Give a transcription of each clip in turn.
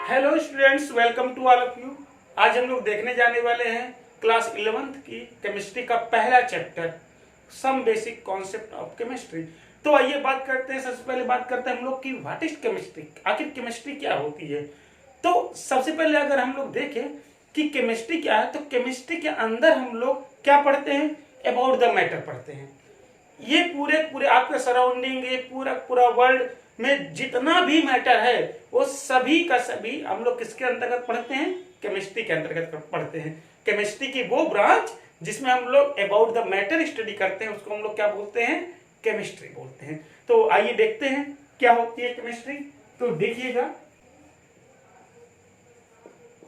Hello students, welcome to all of you. आज हम लोग देखने जाने वाले हैं क्लास 11th की केमिस्ट्री का पहला chapter, some basic concept of chemistry. तो आइए बात करते हैं। सबसे पहले बात करते हैं हम लोग की व्हाट इज केमिस्ट्री, आखिर केमिस्ट्री क्या होती है। तो सबसे पहले अगर हम लोग देखें कि केमिस्ट्री क्या है, तो केमिस्ट्री के अंदर हम लोग क्या पढ़ते हैं, अबाउट द मैटर पढ़ते हैं। ये पूरे आपके सराउंडिंग, ये पूरा वर्ल्ड में जितना भी मैटर है वो सभी का सभी हम लोग किसके अंतर्गत पढ़ते हैं, केमिस्ट्री के अंतर्गत पढ़ते हैं। केमिस्ट्री की वो ब्रांच जिसमें हम लोग अबाउट द मैटर स्टडी करते हैं उसको हम लोग क्या बोलते हैं, केमिस्ट्री बोलते हैं। तो आइए देखते हैं क्या होती है केमिस्ट्री। तो देखिएगा,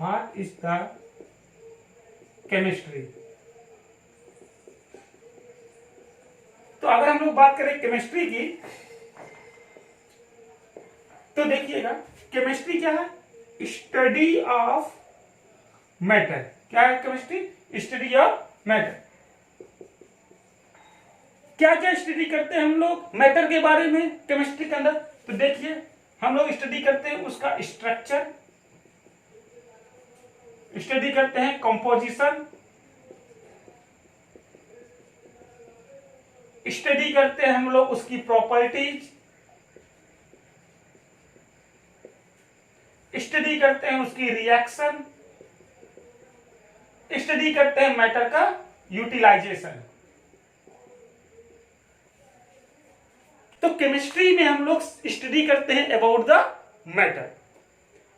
व्हाट इज द केमिस्ट्री। तो अगर हम लोग बात करें केमिस्ट्री की, तो देखिएगा केमिस्ट्री क्या है, स्टडी ऑफ मैटर। क्या है केमिस्ट्री, स्टडी ऑफ मैटर। क्या क्या स्टडी करते हैं हम लोग मैटर के बारे में केमिस्ट्री के अंदर। तो देखिए हम लोग स्टडी करते हैं उसका स्ट्रक्चर, स्टडी करते हैं कंपोजिशन, स्टडी करते हैं हम लोग उसकी प्रॉपर्टीज, स्टडी करते हैं उसकी रिएक्शन, स्टडी करते हैं मैटर का यूटिलाइजेशन। तो केमिस्ट्री में हम लोग स्टडी करते हैं अबाउट द मैटर।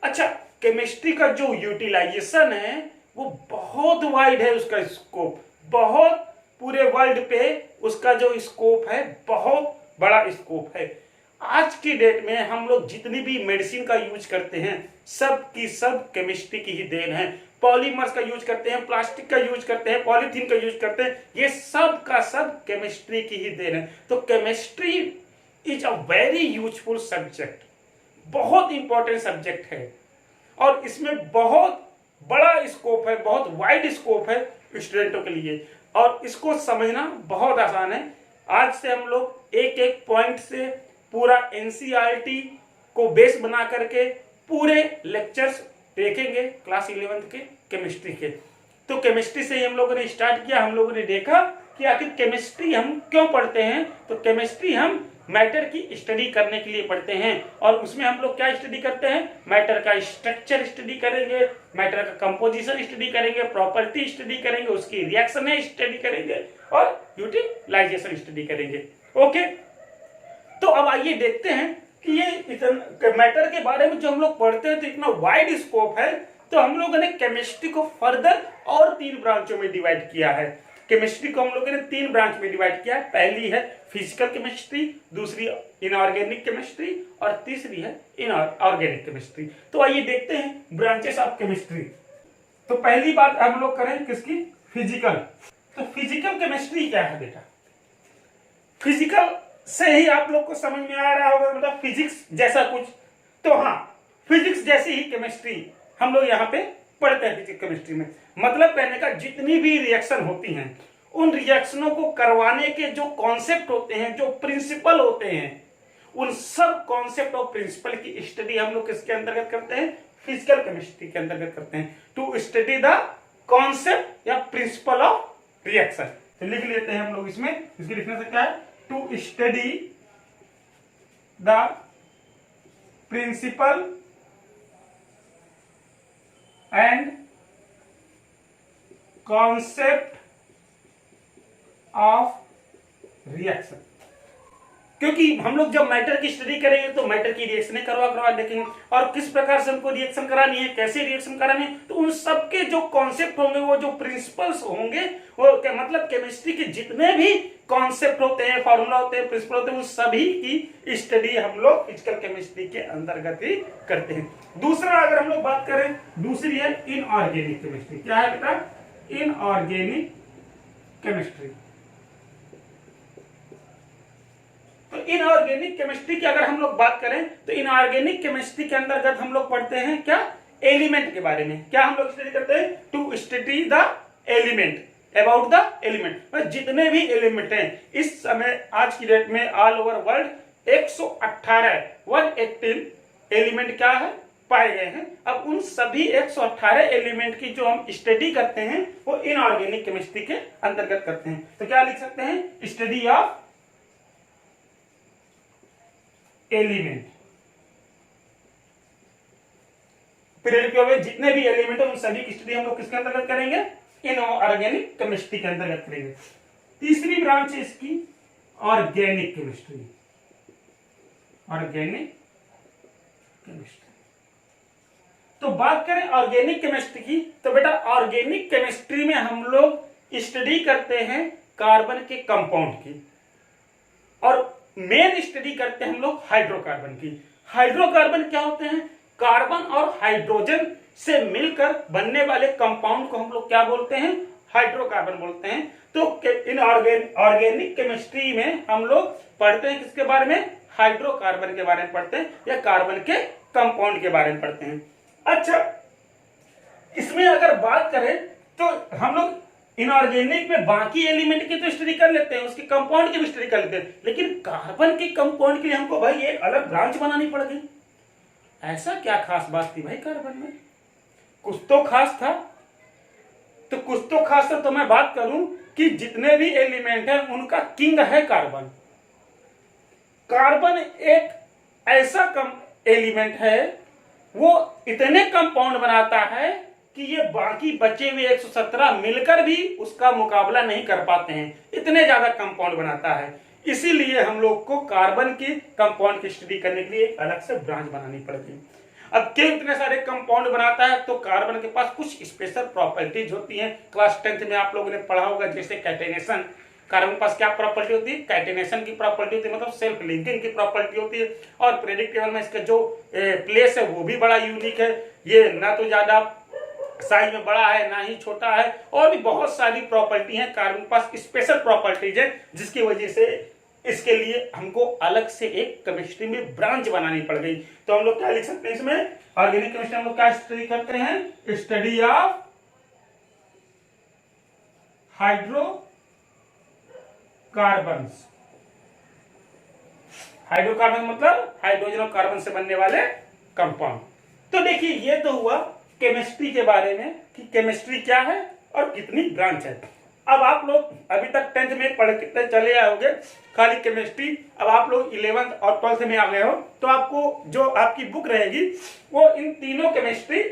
अच्छा, केमिस्ट्री का जो यूटिलाइजेशन है वो बहुत वाइड है, उसका स्कोप बहुत, पूरे वर्ल्ड पे उसका जो स्कोप है बहुत बड़ा स्कोप है। आज की डेट में हम लोग जितनी भी मेडिसिन का यूज करते हैं सब की सब केमिस्ट्री की ही देन है। पॉलीमर्स का यूज करते हैं, प्लास्टिक का यूज करते हैं, पॉलीथीन का यूज करते हैं, ये सब का सब केमिस्ट्री की ही देन है। तो chemistry is a very useful subject, बहुत इंपॉर्टेंट सब्जेक्ट है और इसमें बहुत बड़ा स्कोप है, बहुत वाइड स्कोप है स्टूडेंटों के लिए और इसको समझना बहुत आसान है। आज से हम लोग एक एक पॉइंट से पूरा एनसीईआरटी को बेस बना करके पूरे लेक्चर्स देखेंगे क्लास 11th के केमिस्ट्री के। तो केमिस्ट्री से ही हम लोगों ने स्टार्ट किया। हम लोगों ने देखा कि आखिर केमिस्ट्री हम क्यों पढ़ते हैं। तो केमिस्ट्री हम मैटर की स्टडी करने के लिए पढ़ते हैं और उसमें हम लोग क्या स्टडी करते हैं, मैटर का स्ट्रक्चर स्टडी करेंगे, मैटर का कंपोजिशन स्टडी करेंगे, प्रॉपर्टी स्टडी करेंगे, उसकी रिएक्शन स्टडी करेंगे और यूटिलाइजेशन स्टडी करेंगे। ओके, तो अब आइए देखते हैं कि ये इतना मैटर के बारे में जो हम लोग पढ़ते हैं तो इतना वाइड स्कोप है। तो हम लोगों ने केमिस्ट्री को फर्दर और 3 ब्रांचों में डिवाइड किया है। केमिस्ट्री को हम लोगों ने 3 ब्रांच में डिवाइड किया है। पहली है फिजिकल केमिस्ट्री, दूसरी इनऑर्गेनिक केमिस्ट्री और तीसरी है इनऑर्गेनिक केमिस्ट्री। तो आइए देखते हैं ब्रांचेस ऑफ केमिस्ट्री। तो पहली बात हम लोग करें किसकी, फिजिकल। तो फिजिकल केमिस्ट्री क्या है बेटा, फिजिकल से ही आप लोग को समझ में आ रहा होगा, मतलब फिजिक्स जैसा कुछ। तो हाँ, फिजिक्स जैसी ही केमिस्ट्री हम लोग यहाँ पे पढ़ते हैं फिजिक्स केमिस्ट्री में। मतलब कहने का जितनी भी रिएक्शन होती हैं उन रिएक्शनों को करवाने के जो कॉन्सेप्ट होते हैं, जो प्रिंसिपल होते हैं, उन सब कॉन्सेप्ट और प्रिंसिपल की स्टडी हम लोग किसके अंतर्गत करते हैं, फिजिकल केमिस्ट्री के अंतर्गत करते हैं। टू स्टडी द कॉन्सेप्ट या प्रिंसिपल ऑफ रिएक्शन। तो लिख लेते हैं हम लोग इसमें, इसके लिखने से क्या है, to study the principle and concept of reaction. क्योंकि हम लोग जब मैटर की स्टडी करेंगे तो मैटर की रिएक्शनें करवा देखेंगे और किस प्रकार से हमको रिएक्शन करानी है, कैसे रिएक्शन करानी है। तो उन सबके जो कॉन्सेप्ट होंगे, वो जो प्रिंसिपल्स होंगे, वो क्या मतलब केमिस्ट्री के जितने भी कॉन्सेप्ट होते हैं, फॉर्मूला होते हैं, प्रिंसिपल होते हैं, उन सभी की स्टडी हम लोग फिजिकल केमिस्ट्री के अंतर्गत ही करते हैं। दूसरा अगर हम लोग बात करें, दूसरी है इनऑर्गेनिक केमिस्ट्री। क्या है बेटा, इनऑर्गेनिक केमिस्ट्री। तो इनऑर्गेनिक केमिस्ट्री की अगर हम लोग बात करें तो इनऑर्गेनिक केमिस्ट्री के अंतर्गत हम लोग पढ़ते हैं क्या, एलिमेंट के बारे में। क्या हम लोग स्टडी करते हैं, to study the element, about the element. जितने भी एलिमेंट हैं इस समय आज की डेट में ऑल ओवर वर्ल्ड 118 118 एलिमेंट क्या है, पाए गए हैं। अब उन सभी 118 एलिमेंट की जो हम स्टडी करते हैं वो इनऑर्गेनिक केमिस्ट्री के अंतर्गत करते हैं। तो क्या लिख सकते हैं, स्टडी ऑफ एलिमेंट। पीरियड के जितने भी एलिमेंट है उन सभी की स्टडी हम लोग किसके अंतर्गत करेंगे, इनऑर्गेनिक केमिस्ट्री के अंतर्गत करेंगे। तीसरी ब्रांच है इसकी ऑर्गेनिक केमिस्ट्री। ऑर्गेनिक केमिस्ट्री, तो बात करें ऑर्गेनिक केमिस्ट्री की, तो बेटा ऑर्गेनिक केमिस्ट्री में हम लोग स्टडी करते हैं कार्बन के कंपाउंड की, और मेन स्टडी करते हैं हम लोग हाइड्रोकार्बन की। हाइड्रोकार्बन क्या होते हैं, कार्बन और हाइड्रोजन से मिलकर बनने वाले कंपाउंड को हम लोग क्या बोलते हैं, हाइड्रोकार्बन बोलते हैं। तो इन ऑर्गेनिक केमिस्ट्री में हम लोग पढ़ते हैं किसके बारे में, हाइड्रोकार्बन के बारे में पढ़ते हैं, या कार्बन के कंपाउंड के बारे में पढ़ते हैं। अच्छा, इसमें अगर बात करें तो हम लोग इनऑर्गेनिक में बाकी एलिमेंट की तो स्टडी कर लेते हैं, उसके कंपाउंड की भी स्टडी कर लेते हैं, लेकिन कार्बन के कंपाउंड के लिए हमको भाई एक अलग ब्रांच बनानी पड़ गई। ऐसा क्या खास बात थी भाई कार्बन में, कुछ तो खास था। तो कुछ तो खास था, तो मैं बात करूं कि जितने भी एलिमेंट हैं उनका किंग है कार्बन। कार्बन एक ऐसा एलिमेंट है, वो इतने कंपाउंड बनाता है कि ये बाकी बचे हुए 117 मिलकर भी उसका मुकाबला नहीं कर पाते हैं, इतने ज्यादा कंपाउंड बनाता है। इसीलिए हम लोग को कार्बन की कंपाउंड की स्टडी करने के लिए अलग से ब्रांच बनानी पड़ती है। अब क्यों इतने सारे कंपाउंड बनाता है, तो कार्बन के पास कुछ स्पेशल प्रॉपर्टीज होती हैं। क्लास 10th में आप लोगों ने पढ़ा होगा, जैसे कैटेनेशन। कार्बन के पास क्या प्रॉपर्टी होती है, कैटेनेशन की प्रॉपर्टी होती है, मतलब सेल्फ लिंकिंग की प्रॉपर्टी होती है। और पीरियडिक टेबल में इसका जो प्लेस है वो भी बड़ा यूनिक है, ये ना तो ज्यादा साइज में बड़ा है ना ही छोटा है, और भी बहुत सारी प्रॉपर्टी हैं। कार्बन के पास स्पेशल प्रॉपर्टीज है, जिसकी वजह से इसके लिए हमको अलग से एक केमिस्ट्री में ब्रांच बनानी पड़ गई। तो हम लोग क्या लिख सकते हैं इसमें, ऑर्गेनिक केमिस्ट्री हम लोग क्या स्टडी करते हैं, स्टडी ऑफ हाइड्रोकार्बन्स। हाइड्रोकार्बन मतलब हाइड्रोजन और कार्बन से बनने वाले कंपाउंड। तो देखिए, ये तो हुआ केमिस्ट्री के बारे में कि केमिस्ट्री क्या है और कितनी ब्रांच है। अब आप लोग अभी तक 10th में पढ़ते चले आओगे खाली केमिस्ट्री, अब आप लोग 11th और 12th में आ गए हो, तो आपको जो आपकी बुक रहेगी वो इन तीनों केमिस्ट्री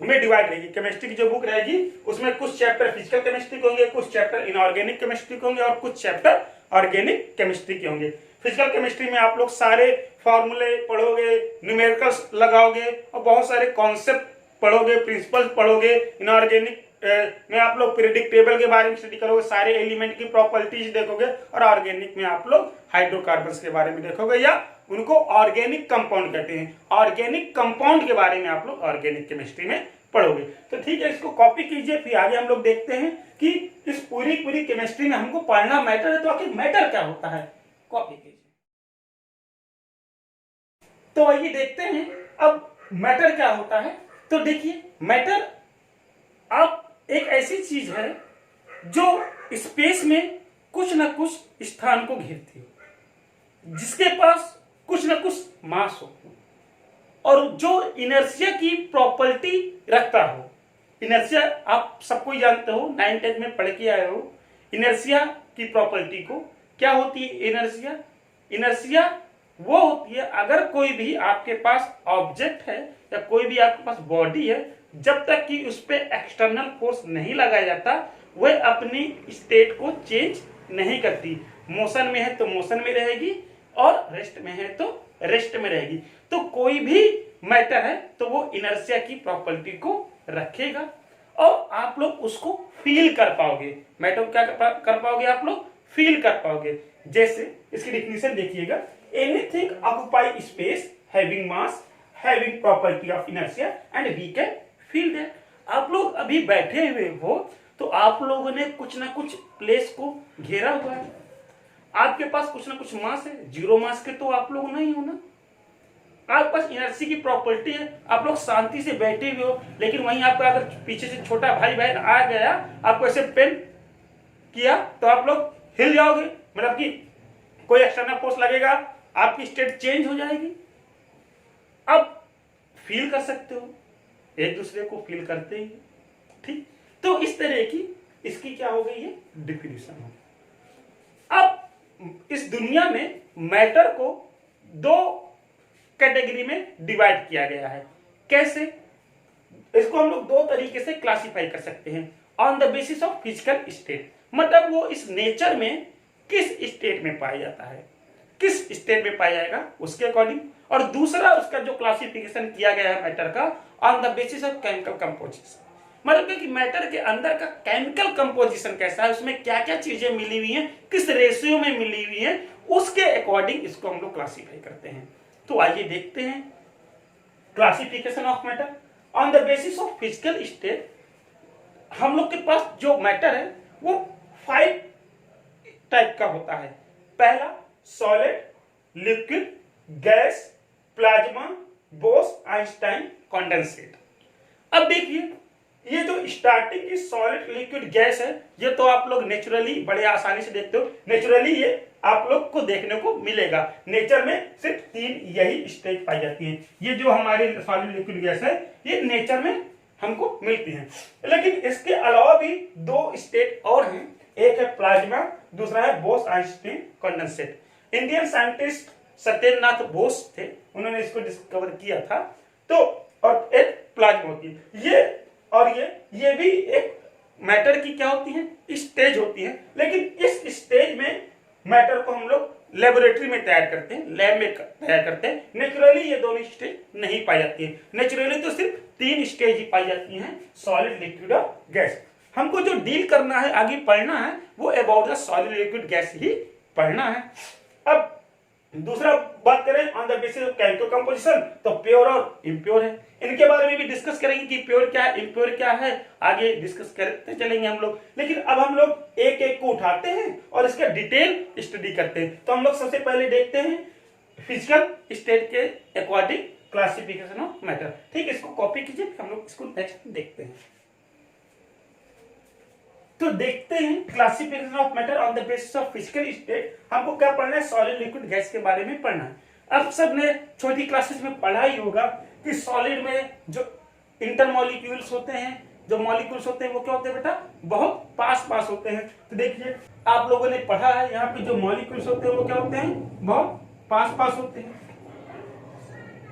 में डिवाइड रहेगी। केमिस्ट्री की जो बुक रहेगी उसमें कुछ चैप्टर फिजिकल केमिस्ट्री के होंगे, कुछ चैप्टर इनऑर्गेनिक केमिस्ट्री के होंगे, और कुछ चैप्टर ऑर्गेनिक केमिस्ट्री के होंगे। फिजिकल केमिस्ट्री में आप लोग सारे फॉर्मूले पढ़ोगे, न्यूमेरिकल्स लगाओगे, और बहुत सारे कॉन्सेप्ट पढ़ोगे, प्रिंसिपल्स पढ़ोगे। इनऑर्गेनिक में आप लोग पीरियडिक टेबल के बारे में स्टडी करोगे, सारे एलिमेंट की प्रॉपर्टीज देखोगे, और ऑर्गेनिक में आप लोग हाइड्रोकार्बन्स के बारे में देखोगे, या उनको ऑर्गेनिक कंपाउंड कहते हैं। ऑर्गेनिक कंपाउंड के बारे में आप लोग ऑर्गेनिक केमिस्ट्री में पढ़ोगे। तो ठीक है, इसको कॉपी कीजिए, फिर आगे हम लोग देखते हैं कि इस पूरी केमिस्ट्री में हमको पढ़ना मैटर है, तो आखिर मैटर क्या होता है, कॉपी कीजिए। तो आइए देखते हैं अब मैटर क्या होता है। तो देखिए, मैटर आप एक ऐसी चीज है जो स्पेस में कुछ ना कुछ स्थान को घेरती हो, जिसके पास कुछ ना कुछ मास हो, और जो इनर्शिया की प्रॉपर्टी रखता हो। इनर्शिया आप सबको ही जानते हो, 9th 10th में पढ़ के आए हो इनर्शिया की प्रॉपर्टी को। क्या होती है इनर्शिया? इनर्शिया वो होती है, अगर कोई भी आपके पास ऑब्जेक्ट है या कोई भी आपके पास बॉडी है, जब तक कि उस पर एक्सटर्नल फोर्स नहीं लगाया जाता, वह अपनी स्टेट को चेंज नहीं करती। मोशन में है तो मोशन में रहेगी, और रेस्ट में है तो रेस्ट में रहेगी। तो कोई भी मैटर है तो वो इनर्शिया की प्रॉपर्टी को रखेगा, और आप लोग उसको फील कर पाओगे। मैटर क्या कर पाओगे, आप लोग फील कर पाओगे। जैसे इसकी डेफिनेशन देखिएगा, anything occupy space having mass having property of inertia and we can feel that. आप लोग अभी बैठे हुए हो तो आप लोगों ने कुछ ना कुछ प्लेस को घेरा हुआ है, आपके पास कुछ ना कुछ मास है। जीरो मास के तो आप लोग नहीं हो ना, आपके पास इनर्शिया की प्रॉपर्टी है, आप लोग शांति से बैठे हुए हो। लेकिन वहीं आपका अगर पीछे से छोटा भाई बहन आ गया, आपको ऐसे पेन किया, तो आप लोग हिल जाओगे, मतलब कि कोई एक्सटर्नल फोर्स लगेगा, आपकी स्टेट चेंज हो जाएगी। अब फील कर सकते हो, एक दूसरे को फील करते ही, ठीक। तो इस तरह की इसकी क्या हो गई है, डिफिनेशन हो। अब इस दुनिया में मैटर को दो कैटेगरी में डिवाइड किया गया है। कैसे? इसको हम लोग दो तरीके से क्लासिफाई कर सकते हैं। On the basis of physical state, मतलब वो इस नेचर में किस स्टेट में पाया जाता है, किस स्टेट में पाया जाएगा उसके अकॉर्डिंग। और दूसरा उसका जो क्लासिफिकेशन किया गया है मैटर का, on the basis of chemical composition, मतलब कि मैटर के अंदर का केमिकल कंपोजिशन कैसा है, उसमें क्या क्या चीजें मिली हुई हैं, किस रेशियो में मिली हुई हैं, उसके अकॉर्डिंग इसको हम लोग क्लासिफाई करते हैं। तो आइए देखते हैं classification of matter on the basis of physical state. हम लोग के पास जो मैटर है वो 5 टाइप का होता है। पहला solid, liquid, gas, plasma, Bose, Einstein, condensate. अब देखिए ये जो स्टार्टिंग की सॉलिड, लिक्विड, गैस है, ये तो आप लोग नेचुरली बड़े आसानी से देखते हो। नेचुरली ये आप लोग को देखने को मिलेगा। नेचर में सिर्फ 3 यही स्टेज पाई जाती है। ये जो हमारी सॉलिड, लिक्विड, गैस है, ये नेचर में हमको मिलती हैं। लेकिन इसके अलावा भी 2 स्टेट और हैं। एक है प्लाज्मा, दूसरा है Bose Einstein condensate. Indian scientist Satyendranath Bose थे, उन्होंने इसको डिस्कवर किया था। तो और एक प्लाज्मा होती है, ये और ये भी एक मैटर की क्या होती है, स्टेज होती है। लेकिन इस स्टेज में मैटर को हम लोग लेबोरेटरी में तैयार करते हैं, लैब में तैयार करते हैं। नेचुरली ये दोनों स्टेज नहीं पाई जाती है। नेचुरली तो सिर्फ 3 स्टेज ही पाई जाती हैं, सॉलिड, लिक्विड और गैस। हमको जो डील करना है, आगे पढ़ना है, वो about the solid, liquid, gas ही पढ़ना है। अब दूसरा बात करें on the basis of chemical composition, तो प्योर और इम्प्योर है। इनके बारे में भी डिस्कस करेंगे कि प्योर क्या है, इम्प्योर क्या है, आगे डिस्कस करते चलेंगे हम लोग। लेकिन अब हम लोग एक एक को उठाते हैं और इसका डिटेल स्टडी करते हैं। तो हम लोग सबसे पहले देखते हैं फिजिकल स्टेट के अकॉर्डिंग क्लासिफिकेशन ऑफ मैटर। ठीक, इसको कॉपी कीजिए, हम लोग इसको नेक्स्ट देखते हैं। तो देखते हैं classification of matter on the basis of physical state. हमको क्या पढ़ना है, सॉलिड, लिक्विड, गैस के बारे में पढ़ना है। अब सबने छोटी क्लासेस में पढ़ा ही होगा कि सॉलिड में जो इंटरमॉलिक्यूल्स होते हैं, जो मॉलिक्यूल्स होते हैं, वो क्या होते हैं बेटा, बहुत पास पास होते हैं। तो देखिए आप लोगों ने पढ़ा है, यहाँ पे जो मॉलिक्यूल्स होते हैं वो क्या होते हैं, बहुत पास पास होते हैं।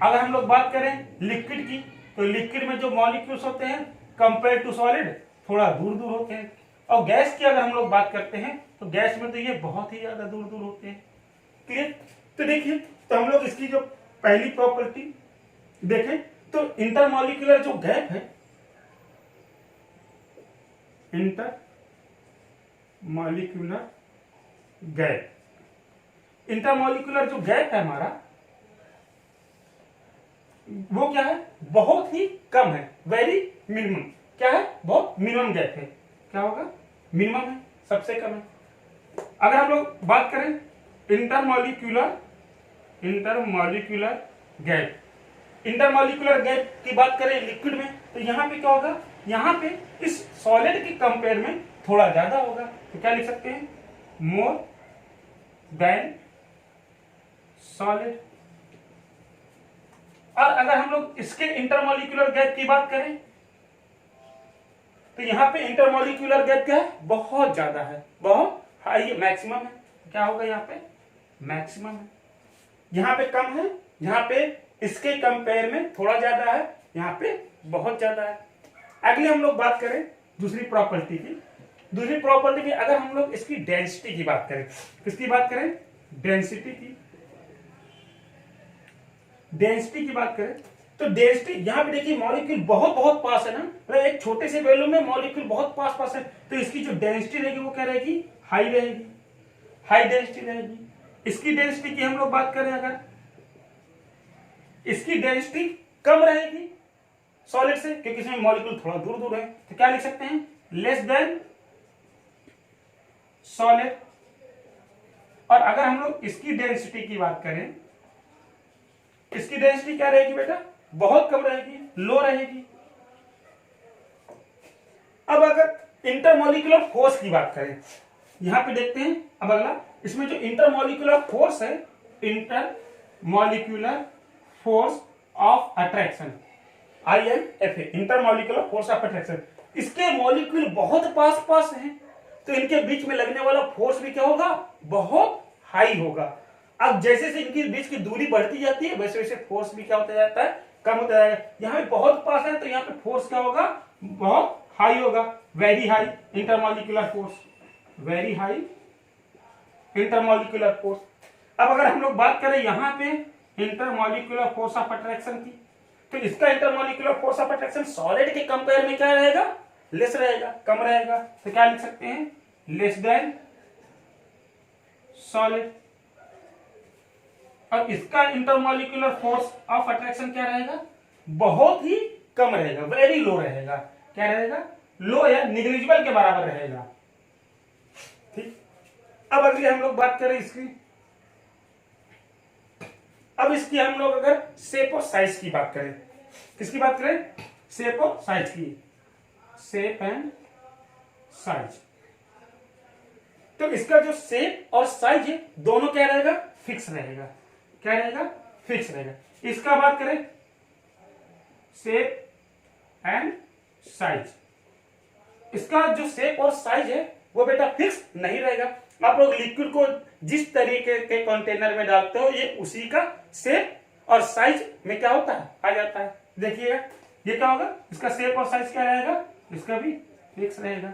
अगर हम लोग बात करें लिक्विड की, तो लिक्विड में जो मॉलिक्यूल्स होते हैं कंपेयर टू सॉलिड थोड़ा दूर दूर होते हैं। और गैस की अगर हम लोग बात करते हैं तो गैस में तो ये बहुत ही ज्यादा दूर दूर होते हैं। क्लियर? तो देखिए, तो हम लोग इसकी जो पहली प्रॉपर्टी देखें तो इंटरमॉलिक्यूलर जो गैप है, इंटरमॉलिक्यूलर गैप, इंटरमॉलिक्यूलर जो गैप है हमारा, वो क्या है, बहुत ही कम है, वेरी मिनिमम। क्या है, बहुत मिनिमम गैप है। क्या होगा, मिनिमम है, सबसे कम है। अगर हम लोग बात करें इंटरमॉलिक्यूलर गैप, इंटरमॉलिक्यूलर गैप की बात करें लिक्विड में, तो यहां पे क्या होगा, यहां पे इस सॉलिड के कंपेयर में थोड़ा ज्यादा होगा। तो क्या लिख सकते हैं, मोर देन सॉलिड। और अगर हम लोग इसके इंटरमॉलिक्यूलर गैप की बात करें तो यहां पे इंटरमॉलिक्यूलर गैप क्या है, बहुत ज्यादा है, बहुत हाई, मैक्सिमम है। क्या होगा, यहाँ पे मैक्सिमम है, यहाँ पे कम है, यहाँ पे इसके कंपेयर में थोड़ा ज्यादा है, यहाँ पे बहुत ज्यादा है। अगले हम लोग बात करें दूसरी प्रॉपर्टी की। दूसरी प्रॉपर्टी की अगर हम लोग इसकी डेंसिटी की बात करें, किसकी बात करें, डेंसिटी की, डेंसिटी की बात करें तो डेंसिटी यहां पे देखिए मॉलिक्यूल बहुत बहुत पास है ना, मतलब एक छोटे से वैल्यू में मॉलिक्यूल बहुत पास पास है, तो इसकी जो डेंसिटी रहेगी वो क्या रहेगी, हाई रहेगी, हाई डेंसिटी रहेगी। इसकी डेंसिटी की हम लोग बात करें, अगर इसकी डेंसिटी कम रहेगी सॉलिड से, क्योंकि इसमें मॉलिक्यूल थोड़ा दूर दूर है, तो क्या लिख सकते हैं, लेस देन सॉलिड। और अगर हम लोग इसकी डेंसिटी की बात करें, इसकी डेंसिटी क्या रहेगी बेटा, बहुत कम रहेगी, लो रहेगी। अब अगर इंटरमॉलिक्यूलर फोर्स की बात करें, यहां पे देखते हैं अब अगला, इसमें जो इंटरमॉलिक्यूलर फोर्स है, intermolecular force of attraction, IMFA, intermolecular force of attraction. इसके मॉलिक्यूल बहुत पास पास हैं, तो इनके बीच में लगने वाला फोर्स भी क्या होगा, बहुत हाई होगा। अब जैसे से इनके बीच की दूरी बढ़ती जाती है वैसे वैसे फोर्स भी क्या होता जाता है, कम होता जाएगा। यहाँ पे बहुत पास है तो यहाँ पे फोर्स क्या होगा, बहुत हाई होगा, very high intermolecular force, very high intermolecular force. अब अगर हम लोग बात करें यहाँ पे इंटरमॉलिक्यूलर फोर्स ऑफ अट्रैक्शन की, तो इसका intermolecular force of attraction solid के कंपेयर में क्या रहेगा, लेस रहेगा, कम रहेगा। तो क्या लिख सकते हैं, लेस देन सॉलिड। और इसका इंटरमॉलिक्यूलर फोर्स ऑफ अट्रैक्शन क्या रहेगा, बहुत ही कम रहेगा, वेरी लो रहेगा। क्या रहेगा, लो या निग्लिजिबल के बराबर रहेगा। ठीक, अब अगली हम लोग बात करें इसकी, अब इसकी हम लोग अगर शेप और साइज की बात करें, किसकी बात करें, शेप और साइज की, शेप एंड साइज। तो इसका जो शेप और साइज है दोनों क्या रहेगा, फिक्स रहेगा। क्या रहेगा, फिक्स रहेगा। इसका बात करें शेप एंड साइज, इसका जो शेप और साइज है वो बेटा फिक्स नहीं रहेगा। आप लोग लिक्विड को जिस तरीके के कंटेनर में डालते हो ये उसी का शेप और साइज में क्या होता है, आ जाता है। देखिएगा ये क्या होगा, इसका शेप और साइज क्या रहेगा, इसका भी फिक्स रहेगा।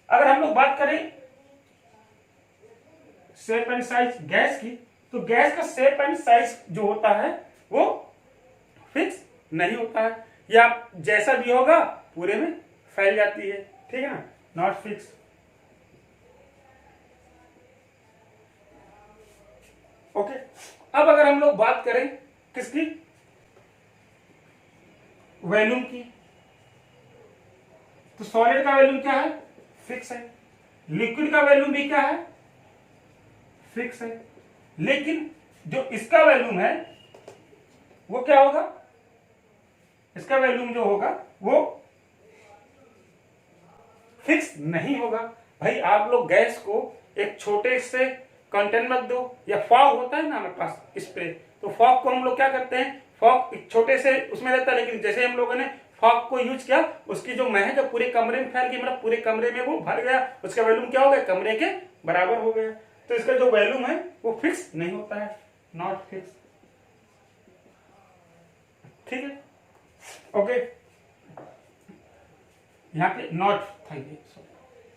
अगर हम लोग बात करें शेप एंड साइज गैस की, तो गैस का शेप एंड साइज जो होता है वो फिक्स नहीं होता है, या जैसा भी होगा पूरे में फैल जाती है, ठीक है ना, नॉट फिक्स। ओके, अब अगर हम लोग बात करें किसकी, वॉल्यूम की, तो सॉलिड का वॉल्यूम क्या है, फिक्स है। लिक्विड का वॉल्यूम भी क्या है, फिक्स है। लेकिन जो इसका वॉल्यूम है वो क्या होगा, इसका वॉल्यूम जो होगा वो फिक्स नहीं होगा। भाई आप लोग गैस को एक छोटे से कंटेनर में दो, या फॉग होता है ना हमारे पास स्प्रे, तो फॉग को हम लोग क्या करते हैं, फॉग एक छोटे से उसमें रहता है, लेकिन जैसे हम लोगों ने फॉग को यूज किया उसकी जो महक है पूरे कमरे में फैल गई, मतलब पूरे कमरे में वो भर गया, उसका वॉल्यूम क्या हो गया, कमरे के बराबर हो गया। तो इसका जो वॉल्यूम है वो फिक्स नहीं होता है, नॉट फिक्स। ठीक है, ओके, यहाँ पे नॉट था,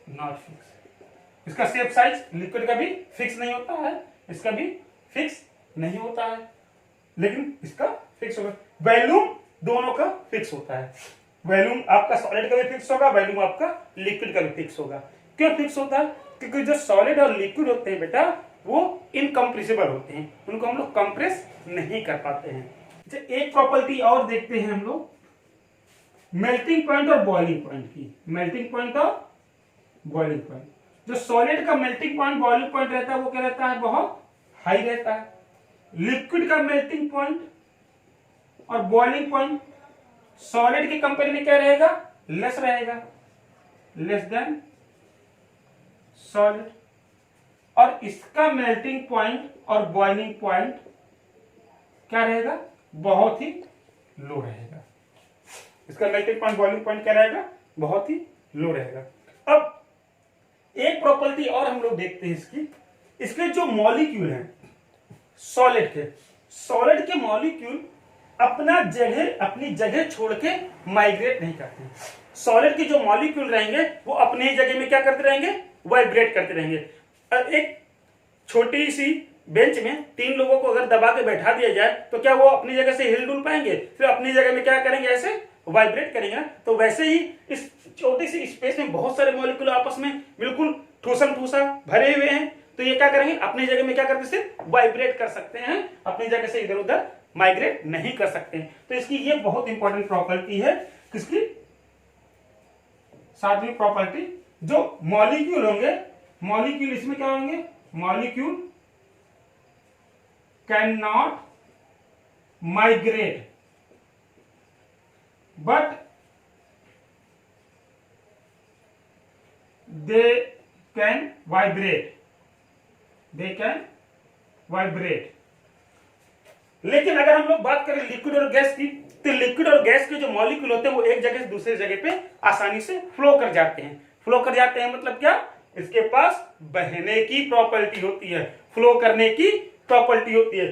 नॉट फिक्स। इसका शेप साइज लिक्विड का भी फिक्स नहीं होता है, इसका भी फिक्स नहीं होता है, लेकिन इसका फिक्स होगा। वॉल्यूम दोनों का फिक्स होता है, वॉल्यूम आपका सॉलिड का भी फिक्स होगा, वॉल्यूम आपका लिक्विड का भी फिक्स होगा। क्यों फिक्स होता है, क्योंकि जो सॉलिड और लिक्विड होते हैं बेटा वो इनकम्प्रेसिबल होते हैं, उनको हम लोग कंप्रेस नहीं कर पाते हैं। एक प्रॉपर्टी और देखते हैं हम लोग, मेल्टिंग पॉइंट और बॉइलिंग पॉइंट की। मेल्टिंग पॉइंट और बॉइलिंग पॉइंट, जो सॉलिड का मेल्टिंग पॉइंट बॉइलिंग पॉइंट रहता है वो क्या रहता है, बहुत हाई रहता है। लिक्विड का मेल्टिंग पॉइंट और बॉइलिंग पॉइंट सॉलिड के कंपेयर में क्या रहेगा, लेस रहेगा, लेस देन सॉलिड। और इसका मेल्टिंग पॉइंट और बॉइलिंग पॉइंट क्या रहेगा, बहुत ही लो रहेगा। इसका मेल्टिंग पॉइंट बॉइलिंग पॉइंट क्या रहेगा, बहुत ही लो रहेगा। अब एक प्रॉपर्टी और हम लोग देखते हैं इसकी, इसके जो मॉलिक्यूल हैं सॉलिड के मॉलिक्यूल अपनी जगह छोड़ के माइग्रेट नहीं करते। सॉलिड के जो मॉलिक्यूल रहेंगे वो अपनी ही जगह में क्या करते रहेंगे, वाइब्रेट करते रहेंगे। एक छोटी सी बेंच में 3 लोगों को अगर दबा के बैठा दिया जाए तो क्या वो अपनी जगह से हिल डुल पाएंगे, फिर अपनी जगह में क्या करेंगे, ऐसे वाइब्रेट करेंगे ना। तो वैसे ही इस छोटी सी स्पेस में बहुत सारे मॉलिक्यूल आपस में बिल्कुल ठूसम ठूसा भरे हुए हैं, तो ये क्या करेंगे, अपनी जगह में क्या करते सिर्फ वाइब्रेट कर सकते हैं, अपनी जगह से इधर उधर माइग्रेट नहीं कर सकते हैं। तो इसकी ये बहुत इंपॉर्टेंट प्रॉपर्टी है, किसकी, 7वीं प्रॉपर्टी। जो मॉलिक्यूल होंगे, मॉलिक्यूल इसमें क्या होंगे, molecule can not migrate but they can vibrate, they can vibrate। लेकिन अगर हम लोग बात करें लिक्विड और गैस की, तो लिक्विड और गैस के जो मॉलिक्यूल होते हैं वो एक जगह से दूसरे जगह पे आसानी से फ्लो कर जाते हैं। फ्लो कर जाते हैं मतलब क्या, इसके पास बहने की प्रॉपर्टी होती है, फ्लो करने की प्रॉपर्टी होती है।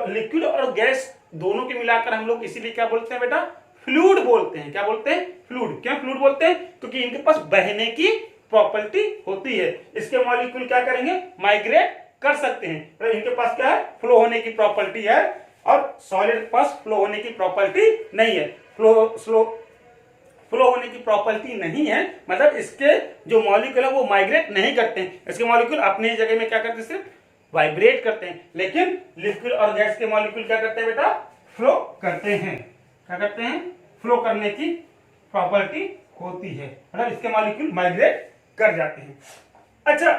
लिक्विड और गैस दोनों के मिलाकर हम लोग इसीलिए क्या बोलते हैं बेटा, फ्लूइड बोलते हैं। क्या बोलते हैं, फ्लूइड। क्यों फ्लूइड बोलते हैं, क्योंकि इनके पास बहने की प्रॉपर्टी होती है। इसके मॉलिक्यूल क्या करेंगे, माइग्रेट कर सकते हैं। तो इनके पास क्या है, फ्लो होने की प्रॉपर्टी है, और सॉलिड के पास फ्लो होने की प्रॉपर्टी नहीं है। फ्लो होने की प्रॉपर्टी नहीं है मतलब इसके जो मॉलिक्यूल है वो माइग्रेट नहीं करते हैं। इसके मॉलिक्यूल अपनी जगह में क्या करते हैं, सिर्फ वाइब्रेट करते हैं। लेकिन लिक्विड और गैस के मॉलिक्यूल क्या करते हैं बेटा, फ्लो करते हैं। क्या करते हैं, फ्लो करने की प्रॉपर्टी होती है, मतलब इसके मॉलिक्यूल माइग्रेट कर जाते हैं। अच्छा,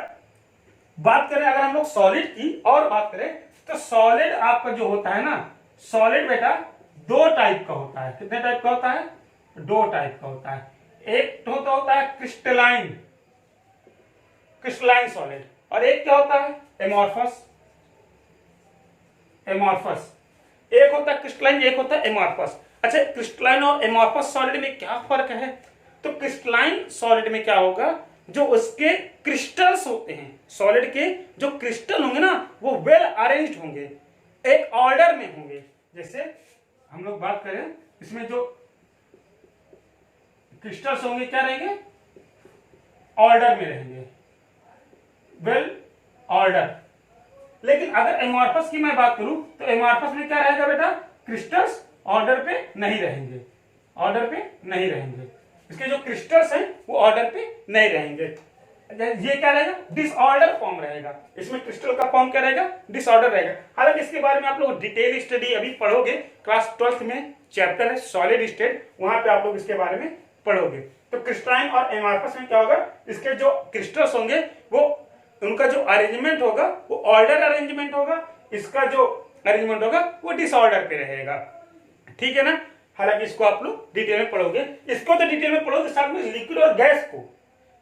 बात करें अगर हम लोग सॉलिड की और बात करें तो सॉलिड आपका जो होता है ना, सॉलिड बेटा दो टाइप का होता है। कितने टाइप का होता है, दो टाइप का होता है। एक तो होता है क्रिस्टलाइन सॉलिड, और एक क्या होता है, एमॉर्फस। एक होता है क्रिस्टलाइन, एक होता है एमॉर्फस। अच्छा, क्रिस्टलाइन और एमॉर्फस सॉलिड में क्या फर्क है, तो क्रिस्टलाइन सॉलिड में क्या होगा, जो उसके क्रिस्टल्स होते हैं, सॉलिड के जो क्रिस्टल होंगे ना वो वेल अरेंज्ड होंगे, एक ऑर्डर में होंगे। जैसे हम लोग बात करें, इसमें जो क्रिस्टल्स होंगे क्या रहेंगे, ऑर्डर में रहेंगे, वेल ऑर्डर। लेकिन अगर एमॉर्फस की मैं बात करूं तो एमॉर्फस में क्या रहेगा बेटा, क्रिस्टल्स ऑर्डर पे नहीं रहेंगे, ऑर्डर पे नहीं रहेंगे। इसके जो क्रिस्टल्स हैं वो ऑर्डर पे नहीं रहेंगे। ये क्या रहेगा, डिसऑर्डर फॉर्म रहेगा। इसमें क्रिस्टल का फॉर्म क्या रहेगा, डिसऑर्डर रहेगा। हालांकि इसके बारे में आप लोग डिटेल स्टडी अभी पढ़ोगे, क्लास 12th में चैप्टर है सॉलिड स्टेट, वहां पे आप लोग इसके बारे में पढ़ोगे। तो क्रिस्टलाइन और एमॉर्फस में क्या होगा, इसके जो क्रिस्टल्स होंगे वो उनका जो अरेंजमेंट होगा वो ऑर्डर अरेंजमेंट होगा, इसका जो अरेंजमेंट होगा वो डिसऑर्डर पे रहेगा। ठीक है ना। हालांकि इसको आप लोग डिटेल में पढ़ोगे, इसको तो डिटेल में पढ़ोगे, साथ में लिक्विड और गैस को,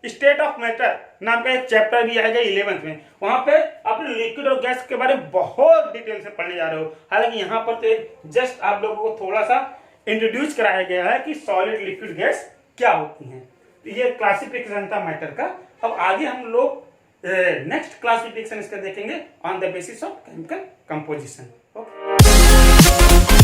स्टेट ऑफ मैटर नाम का एक चैप्टर भी आएगा 11th में, वहां पे आप लिक्विड और गैस के बारे में बहुत डिटेल से पढ़ने जा रहे हो। हालांकि यहाँ पर तो जस्ट आप लोगों को थोड़ा सा इंट्रोड्यूस कराया गया है कि सॉलिड लिक्विड गैस क्या होती हैं। तो ये क्लासिफिकेशन था मैटर का। अब आगे हम लोग नेक्स्ट क्लासिफिकेशन इसका देखेंगे on the basis of chemical composition. Okay.